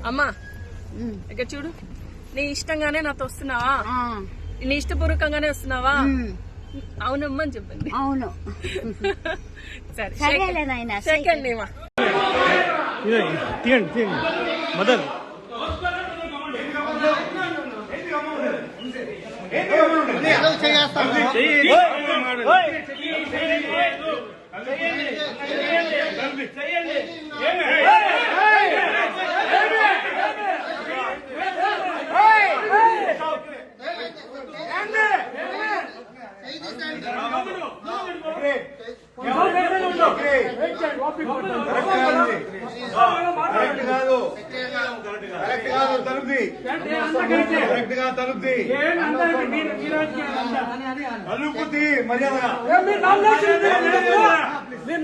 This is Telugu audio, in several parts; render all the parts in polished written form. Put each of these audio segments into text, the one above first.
అమ్మా ఇక్కడ చూడు, నీ ఇష్టంగానే నాతో వస్తున్నావా? నీ ఇష్టపూర్వకంగానే వస్తున్నావా? అవునమ్మా అని చెప్పండి. అవును. సరే సెకండ్ మదర్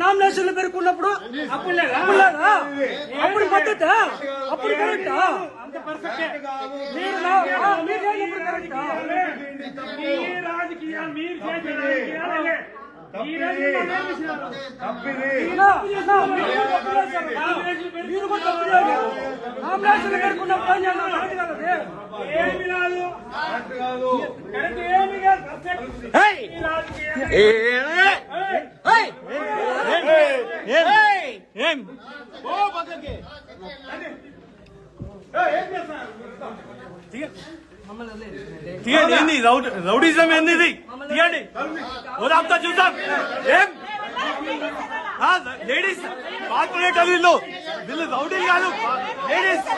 నామినేషన్ పేర్కొన్నప్పుడు అప్పుడు మద్దతు, అప్పుడు కరెక్టా? అంత పర్ఫెక్ట్. ఏంది రౌడీజం? ఏంది ఇది? తీయండి, ఓదాపుతా చూద్దాం. ఏం లేడీస్ కార్పొరేటర్ వీళ్ళు రౌడీ కాదు. లేడీస్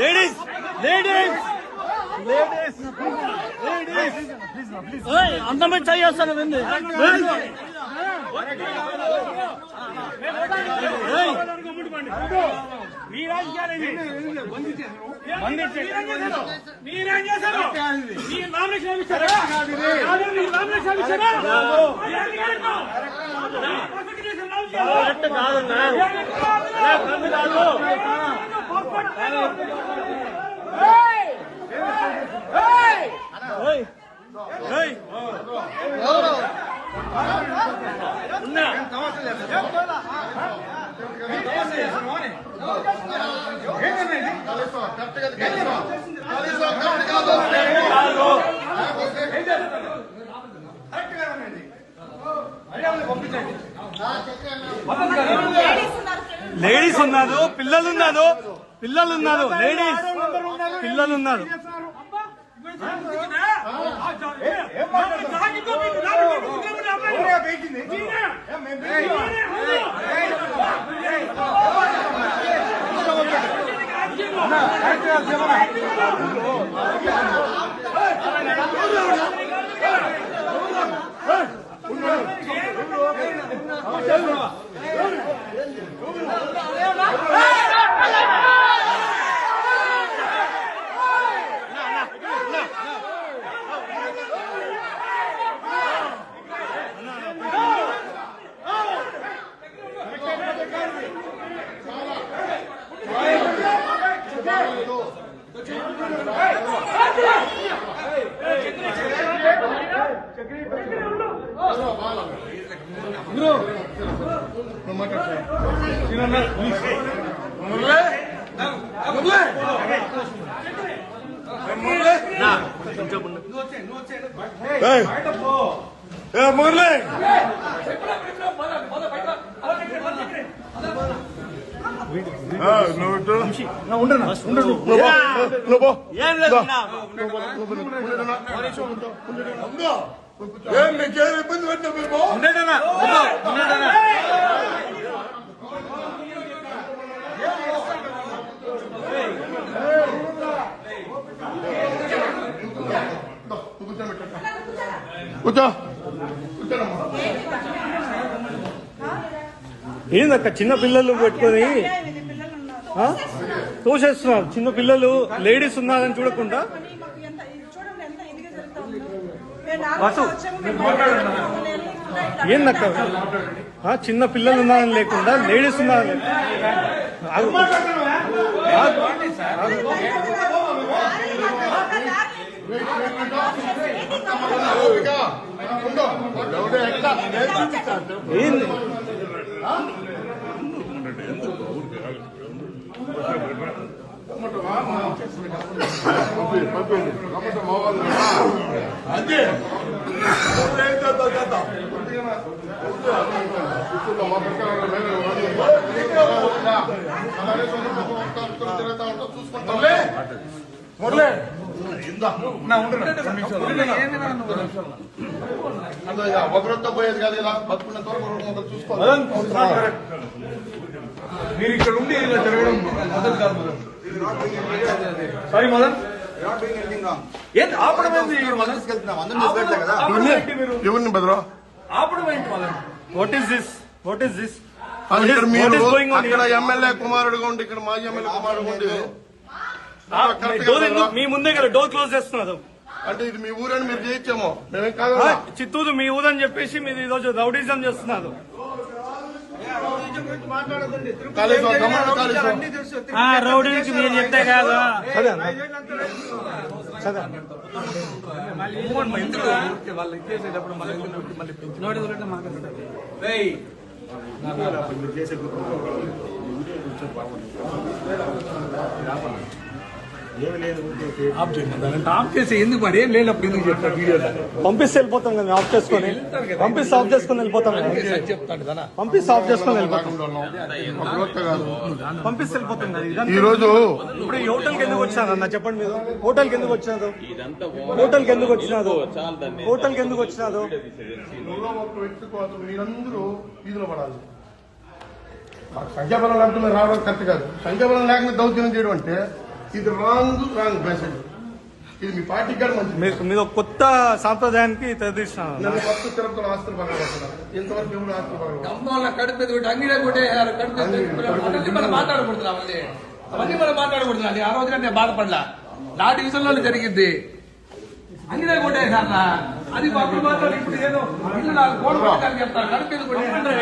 లేడీస్ లేడీస్ లేడీస్ అందమైన చేస్తాను. మీరేం చేశారు? మీరు నామినేషన్ ఇచ్చారా? లేడీస్ ఉన్నారు, పిల్లలున్నారు, లేడీస్ పిల్లలున్నారు. మురళి మీకేం ఇబ్బంది పెట్టినా ఏందక్క చిన్న పిల్లలు పెట్టుకొని తోసేస్తున్నారు. చిన్న పిల్లలు లేడీస్ ఉన్నారని చూడకుండా ఏందక్క చిన్న పిల్లలు ఉన్నారని లేకుండా లేడీస్ ఉన్నారని ఏంది అదే ఒకరితో పోయేది కాదు కదా బతుకున్నంత వరకు చూసుకోవాలి. మీరు ఇక్కడ ఉండి ఇలా జరగడం మదన్ కాదు మదన్. సారీ మదన్, ఏంటి ఆపడం ఏంటి మదన్? ఆపడం ఏంటి మీరు? ఎవరిని బెదరా ఆపడం ఏంటి Madan? What is this? What is this? ఇక్కడ మీరు going on అక్కడ ఎమ్మెల్యే కుమారుడుగా ఉండి ఇక్కడ మాజీ ఎమ్మెల్యే కుమారుడుగా ఉండి డోర్ ఎందుకు మీ ముందే కదా డోర్ క్లోజ్ చేస్తున్నారు? అంటే ఇది మీ ఊరని మీరు చేయించామో మేమేం కాదు. చిత్తూరు మీ ఊరని చెప్పేసి మీరు ఈరోజు రౌడీజం చేస్తున్నారు. రౌడీ నుంచి మీరు చెప్తే కాదు. వాళ్ళు ఇచ్చేసేటప్పుడు మళ్ళీ మాట్లాడతారు. ఆఫ్ చేసి ఎందుకు మరి ఏం లేనప్పుడు ఎందుకు చెప్తారు వీడియోలో? పంపిస్తే వెళ్ళిపోతాం కదా, ఆఫ్ చేసుకొని పంపిస్తే ఆఫ్ చేసుకొని వెళ్ళిపోతాం కదా. చెప్తాను కదా, పంపిస్తే ఆఫ్ చేసుకొని వెళ్ళిపోతాం, కాదు పంపిస్తే వెళ్ళిపోతాం కదా. ఈ రోజు ఇప్పుడు ఈ హోటల్కి ఎందుకు వచ్చారు అన్న చెప్పండి? మీరు హోటల్కి ఎందుకు వచ్చినారు? హోటల్కి ఎందుకు వచ్చినారు? హోటల్కి ఎందుకు వచ్చినారు? ఒక వ్యక్తి కోసం మీరందరూ వీధిలో పడాలి. సంఖ్యాబలం లేకపోతే మీరు రావడం కరెక్ట్ కాదు. సంఖ్యాబలం లేకుండా దౌర్జన్యం చేయడం అంటే ఇది రాంగ్ మెసేజ్. ఇది మీ పార్టీకి కూడా మంచిది. మీరు ఒక కొత్త సాంప్రదాయానికి తెరదీస్తున్నారు. నన్ను ఫస్ట్ తిరుపతిలో ఆస్తులు పగలగొడుతున్నారు. ఇంతవరకు ఎవరు ఆస్తులు పగలగొట్టారు? కడుపు మీద అంగిడే కొట్టేయారు. కడుపు మనం మాట్లాడకూడదు, అవన్నీ మనం మాట్లాడకూడదు. ఆ రోజున నేను బాధపడలా. నా డివిజన్ లో జరిగింది. అంగిడే కొట్టేసారా అది అప్పుడు మాట్లాడి ఇప్పుడు ఏదో ఇల్లు నాకు గోడ కొట్టాలని చెప్తారు. కడుపు మీద కొట్టేయాలంటే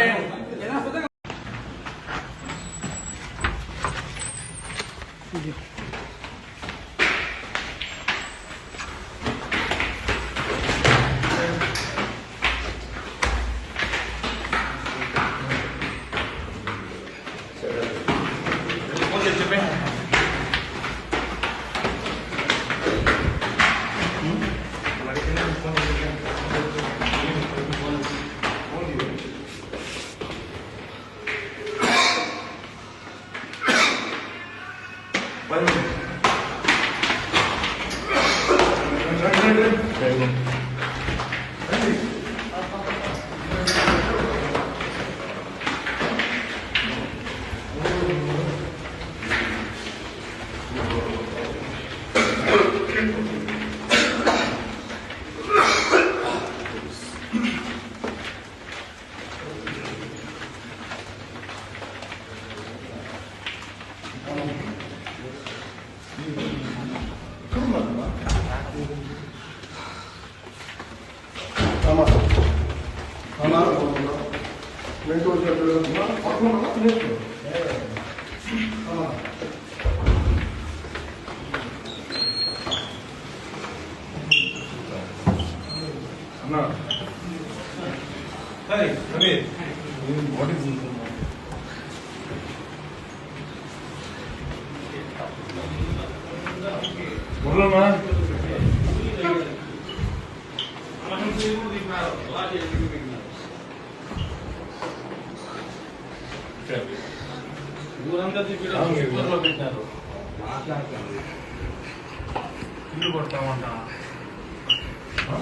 ఇల్లు కొడతామంటా,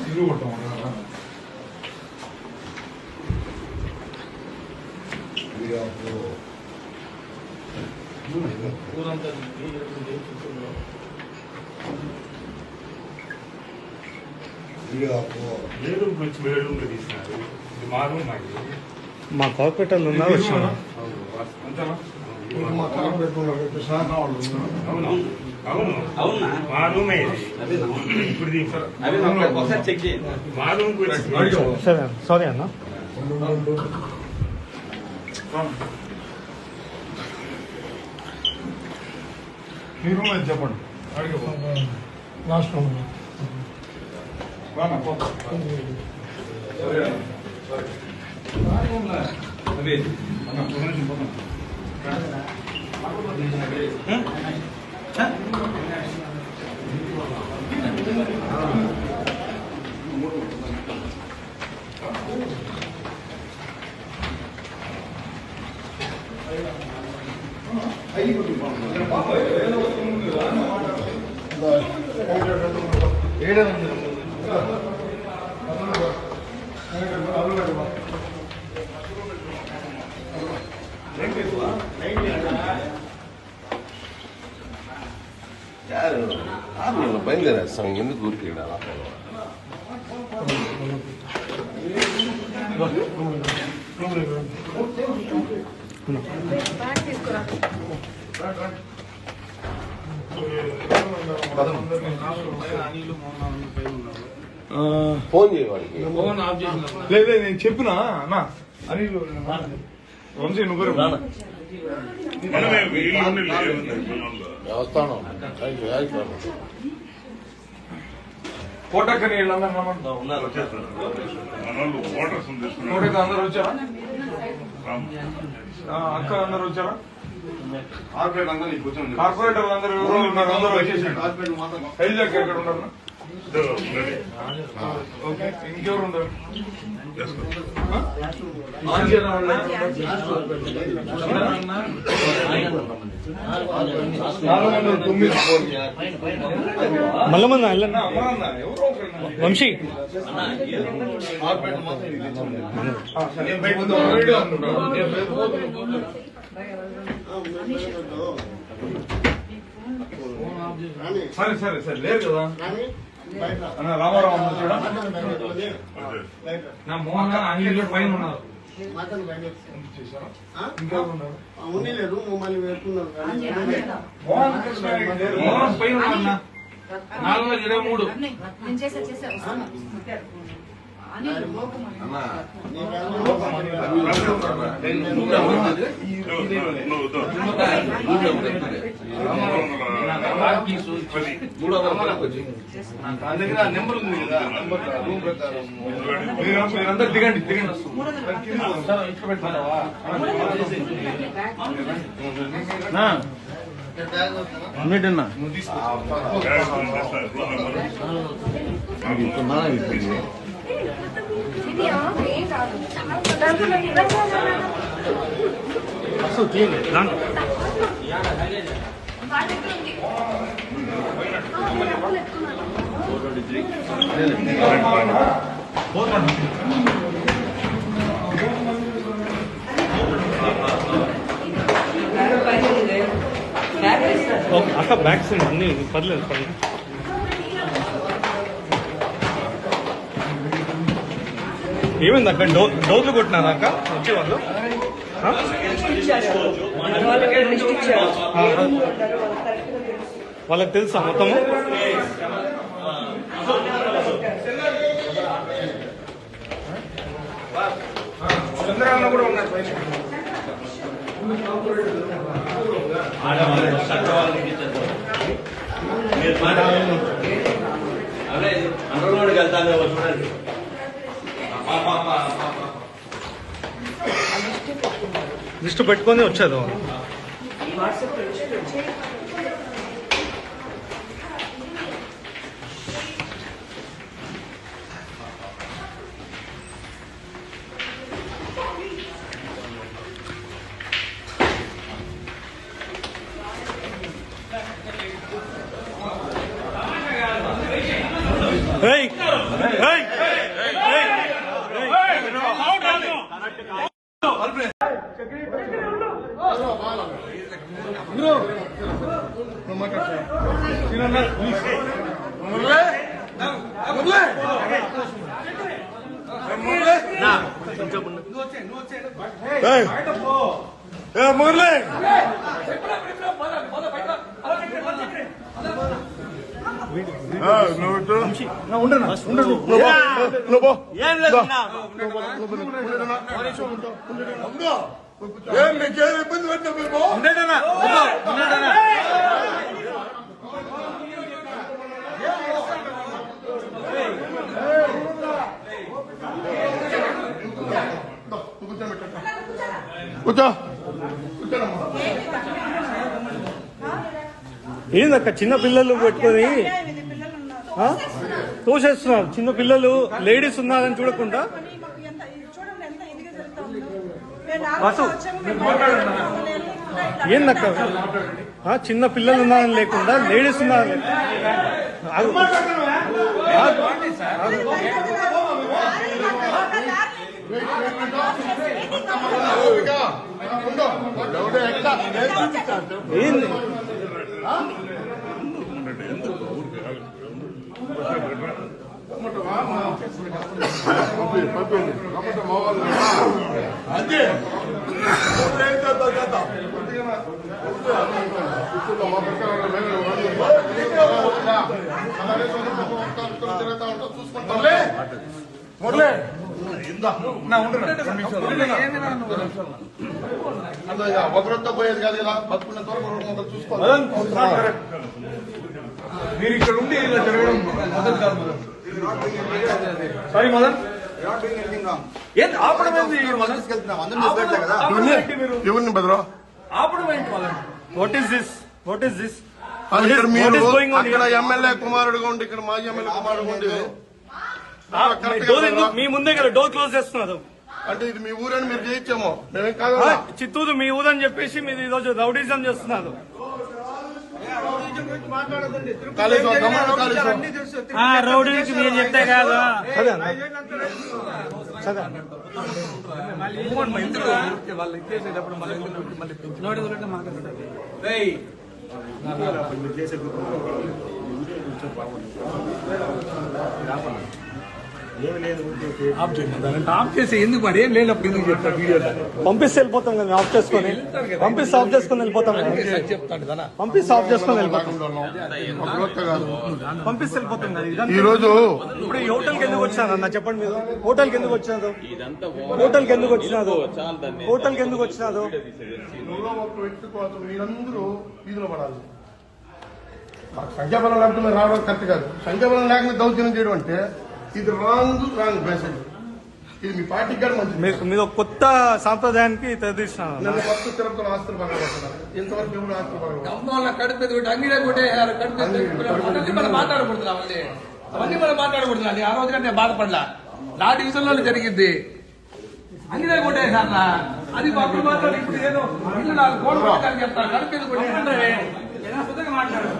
ఇల్లు కొడతామంటా. మా కార్పొరేటర్లు ఉన్నారు వచ్చిన సరే సారీ అన్న. మీరు చెప్పండి. లాస్ట్ బయలుదేరేస్తాం ఎందుకు ఊరికి ఫోన్ చేయవాడికి లేదు నేను చెప్పినా అన్నా అని వంశీ నువ్వు వస్తాను కోటక్కని వీళ్ళందరూ కోటక్క అందరు వచ్చారా అక్క అందరు వచ్చారా కార్పొరేటర్లు అందరూ ఎవరో ఉన్నారు అందరూ వచ్చేసారు హైజాక్ ఎక్కడ ఉన్నారు ఓకే ఇంకెవరు ఉండరు మల్లమన్న వంశీ సరే సరే సరే లేదు కదా అన్న రామారావు వచ్చాడా నా మోహన్ గారు అన్ని పైన ఉన్నారు మోహన్ పైన ఉన్నా 423 నెంబర్ ఉంది కదా మీరంతా దిగండి దిగండి అన్నిటిన్నా అసలు తీయండి అక్క బ్యాగ్స్ అన్ని పర్లేదు పర్లేదు ఏమైంది అక్క డోర్లు కొట్టినారా అక్క వచ్చేవాళ్ళు వాళ్ళకి తెలుసా మొత్తము చంద్రన్న కూడా ఉన్నారు అండర్గ్రౌండ్కి వెళ్తాను చూడండి లిస్ట్ పెట్టుకొని వచ్చేది Hey! Hey! Hey! మురళి ఏం మీకేం ఇబ్బంది పెట్టినా మేము కూర్చో కూర్చోనమ్మా. ఏందక్క చిన్న పిల్లలు పెట్టుకొని తోసేస్తున్నారు. చిన్న పిల్లలు లేడీస్ ఉన్నారని చూడకుండా ఏందక్క చిన్న పిల్లలు ఉన్నారని లేకుండా లేడీస్ ఉన్నారని ఏంది అదే చూసుకుంటాంలే ఒకరితో పోయేది కాదు కదా, బతుకున్నంత వరకు చూసుకోవాలి. మీరు ఇక్కడ ఉండి ఇలా జరగడం మొదలు కాదు మదన్. సారీ మదన్, ఏంటి ఆపడం ఏంది? ఎవరిని బెదరా ఆపడం ఏంటి Madan? What is this? What is this? ఇక్కడ మీరు What is going on అక్కడ here? ఎమ్మెల్యే కుమారుడుగా ఉండి ఇక్కడ మాజీ ఎమ్మెల్యే కుమారుడుగా ఉండి మీ ముందే కదా డోర్ క్లోజ్ చేస్తున్నారు. అంటే ఇది మీ ఊరని మీరు చేయించామో మేమేం కాదు. చిత్తూరు మీ ఊరని చెప్పేసి మీరు ఈరోజు రౌడీజం చేస్తున్నారు. రౌడీ నుంచి మీరు చెప్తే కాదు. వాళ్ళు ఇచ్చేసేటప్పుడు మళ్ళీ మాట్లాడతారు. ఆఫ్ చేసి ఎందుకు మరి ఏం లేనప్పుడు ఎందుకు చెప్తారు వీడియోలో? పంపిస్తే వెళ్ళిపోతాం కదా, ఆఫ్ చేసుకొని పంపిస్తే ఆఫ్ చేసుకొని వెళ్ళిపోతాం కదా. చెప్తాడు కదా, పంపిస్తే ఆఫ్ చేసుకొని వెళ్ళిపోతాం. కాదు పంపిస్తే వెళ్ళిపోతాం కదా. ఈ రోజు ఇప్పుడు ఈ హోటల్కి ఎందుకు వచ్చినారు అన్న చెప్పండి. మీరు హోటల్కి ఎందుకు వచ్చినారు? హోటల్కి ఎందుకు వచ్చినారు? హోటల్కి ఎందుకు వచ్చినారు? మీరందరూ వీధిలో పడాలి. సంఖ్యాబలం లేకపోతే మీరు రావడం కరెక్ట్ కాదు. సంఖ్యాబలం లేకుండా దౌర్జన్యం చేయడం అంటే ఇది రాంగ్ మెసేజ్. ఇది మీ పార్టీకి కూడా మంచిది. మీరు ఒక కొత్త సాంప్రదాయానికి తెరదీసినారు. నన్ను ఫస్ట్ తిరుపతిలో ఆస్తులు పగలగొట్టున్నారు. ఇంతవరకు ఎవరు ఆస్తులు పగలగొట్టారు? అమ్మోళ్ళ కడుపు ఎదుగుంటే అంగిడే కొట్టేయారు. కడుపు అవన్నీ మనం మాట్లాడకూడదు. అవన్నీ మనం మాట్లాడకూడదు. ఆ రోజు కంటే నేను బాధపడలా. నా డివిజన్ లో జరిగింది. అంగిడే కొట్టేసారా అది అప్పుడు మాట్లాడి ఇప్పుడు ఏదో ఇల్లు నాకు కోట్లు కొట్టాలని చెప్తారు. కడుపు ఎదుగు కొట్టే మాట్లాడు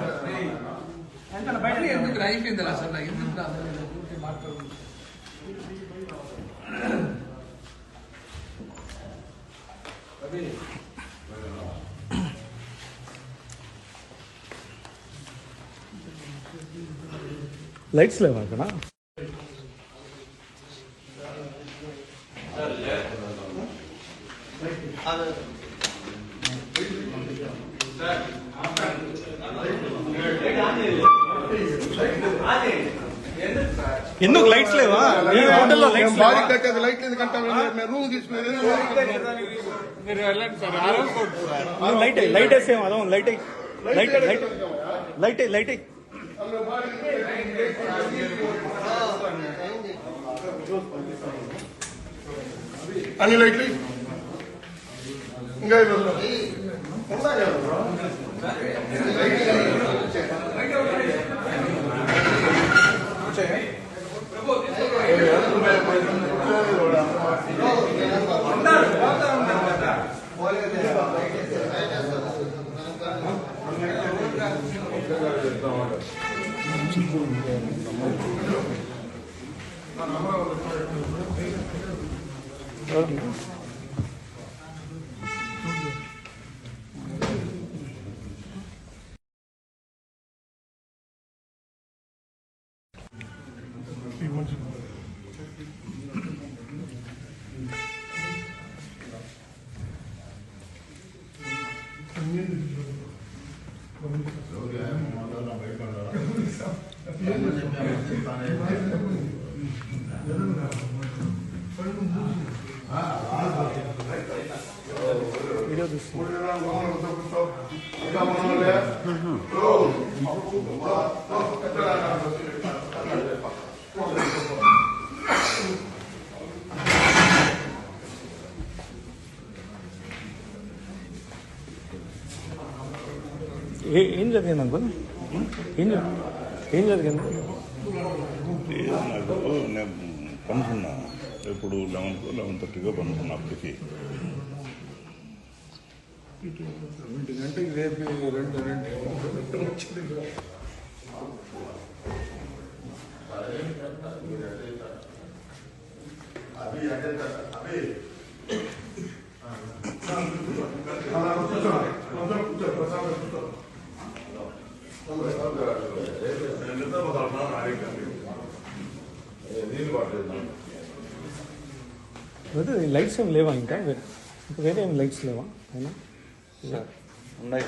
ఎందుకు అయిపోయింది అసలు ఎందుకు మాట్లాడు. లైట్స్ లేవా అక్కడ? ఎందుకు లైట్స్ లేవా? ఈ హోటల్లో లైట్స్ బాడీ కట్టేది లైట్ ఎందుకంటే మేము రూమ్ తీసుకునేది లైట్ వేసేమో అదో light light light light light అన్ని లైట్లు ఇంకా ఏం జరిగింది అంకుల్? ఏం జరిగింది? నాకు నేను పనుకున్నా ఇప్పుడు 11:30 పనుకున్నా. అప్పటికి 2 గంటకి రేపు 2 లైట్స్ ఏం లేవా? ఇంకా వేరే ఏం లైట్స్ లేవా? అయినా ఉన్నాయి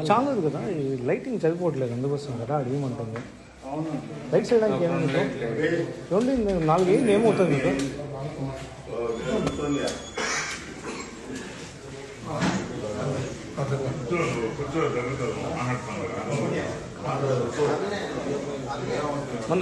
చాలదు కదా, ఈ లైటింగ్ సరిపోవట్లేదు, అందుకోసం కదా అడిగమంటుంది. లైట్స్ వేయడానికి ఏమి 4 ఏమవుతుంది మీకు? మన